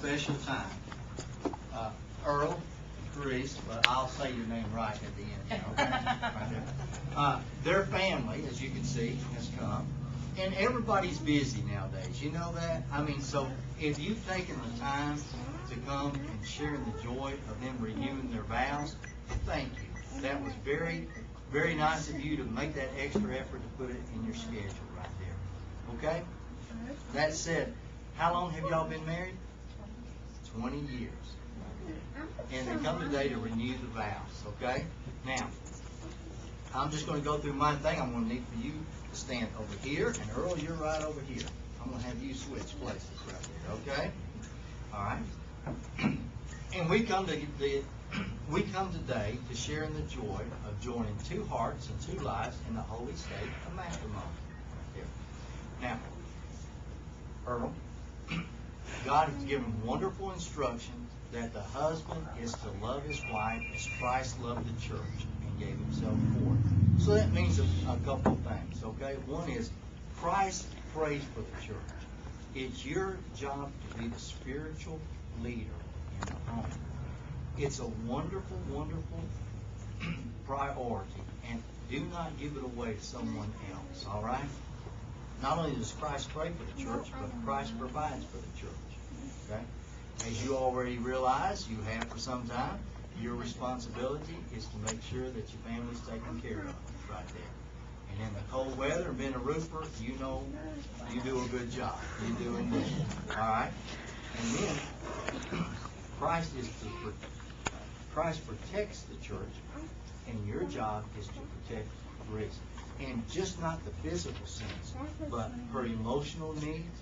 special time. Earl, Grace, but I'll say your name right at the end. Okay? Right there. Their family, as you can see, has come. And everybody's busy nowadays. You know that? I mean, so if you've taken the time to come and share in the joy of them renewing their vows, thank you. That was very, very nice of you to make that extra effort to put it in your schedule right there. Okay? That said, how long have y'all been married? 20 years. And they come today to renew the vows. Okay? Now, I'm just going to go through my thing. I'm going to need for you to stand over here, and Earl, you're right over here. I'm going to have you switch places right there. Okay? All right? And we come today to share in the joy of joining two hearts and two lives in the holy state of matrimony. Right there. Now, Earl, God has given wonderful instructions that the husband is to love his wife as Christ loved the church and gave himself for it. So that means a couple of things, okay? One is Christ prays for the church. It's your job to be the spiritual leader in the home. It's a wonderful, wonderful priority, and do not give it away to someone else, all right? Not only does Christ pray for the church, but Christ provides for the church, okay? As you already realize, you have for some time, your responsibility is to make sure that your family's taken care of right there. And in the cold weather, being a roofer, you know you do a good job. You do indeed. All right? And then, Christ protects the church, and your job is to protect Grace. And just not the physical sense, but her emotional needs,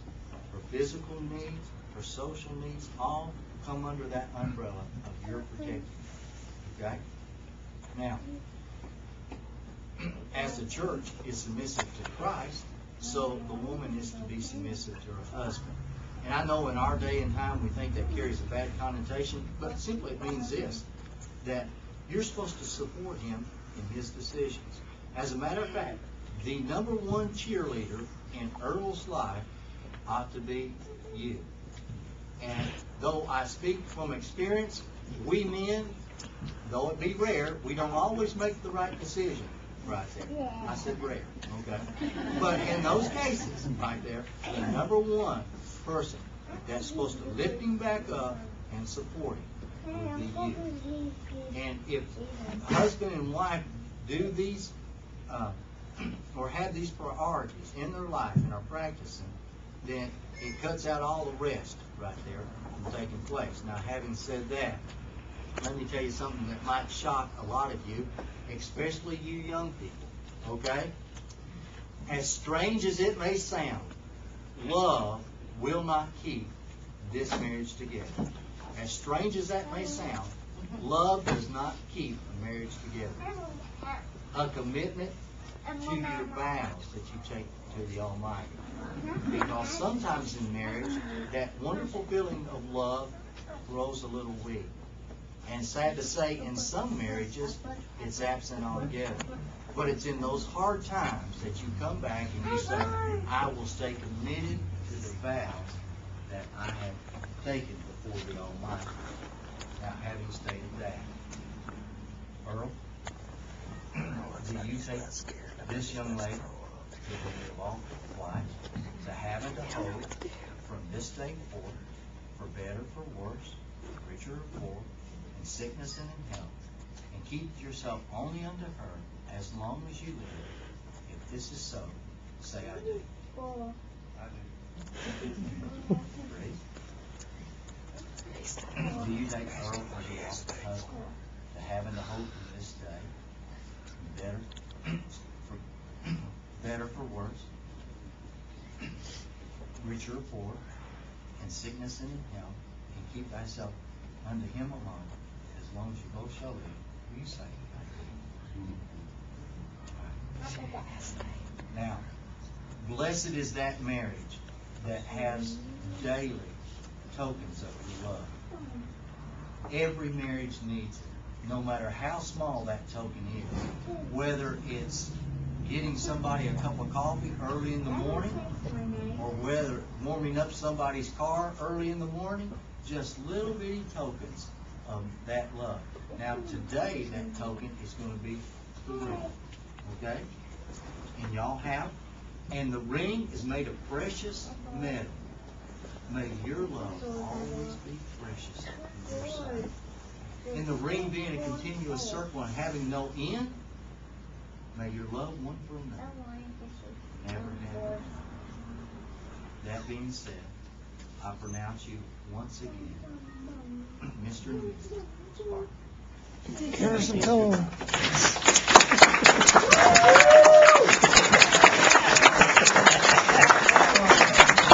her physical needs, her social needs, all come under that umbrella of your protection. Okay? Now, as the church is submissive to Christ, so the woman is to be submissive to her husband. And I know in our day and time we think that carries a bad connotation, but simply it means this, that you're supposed to support him in his decisions. As a matter of fact, the number one cheerleader in Earl's life ought to be you. And though I speak from experience, we men, though it be rare, we don't always make the right decision right there. I said rare, okay? But in those cases right there, the number one person that's supposed to lift him back up and support him would be you. And if husband and wife do these or have these priorities in their life and are practicing, then it cuts out all the rest right there from taking place. Now, having said that, let me tell you something that might shock a lot of you, especially you young people, okay? As strange as it may sound, love will not keep this marriage together. As strange as that may sound, love does not keep a marriage together. A commitment to your vows that you take to the Almighty. Because sometimes in marriage, that wonderful feeling of love grows a little weak. And sad to say, in some marriages, it's absent altogether. But it's in those hard times that you come back and you say, I will stay committed to the vows that I have taken before the Almighty. Now, having stated that, Earl, do you take this young lady to the walk of life, to have and to hold from this day forth, for better, for worse, richer or poor, in sickness and in health, and keep yourself only unto her as long as you live? If this is so, say I do. I do. Do you take Earl for the husband, to have and to hope from this day, better for worse, richer or poor, in sickness and in health, and keep thyself unto him alone, as long as you both shall live? Will you say, I do? Now, blessed is that marriage that has daily tokens of your love. Every marriage needs it, no matter how small that token is. Whether it's getting somebody a cup of coffee early in the morning, or whether warming up somebody's car early in the morning, just little bitty tokens of that love. Now today that token is going to be the ring, okay? And y'all have, and the ring is made of precious metal. May your love always be precious in your sight. And the ring being a continuous circle and having no end, may your love one for another never have. That being said, I pronounce you once again, Mr. and Mrs. Spark. Give her some coal.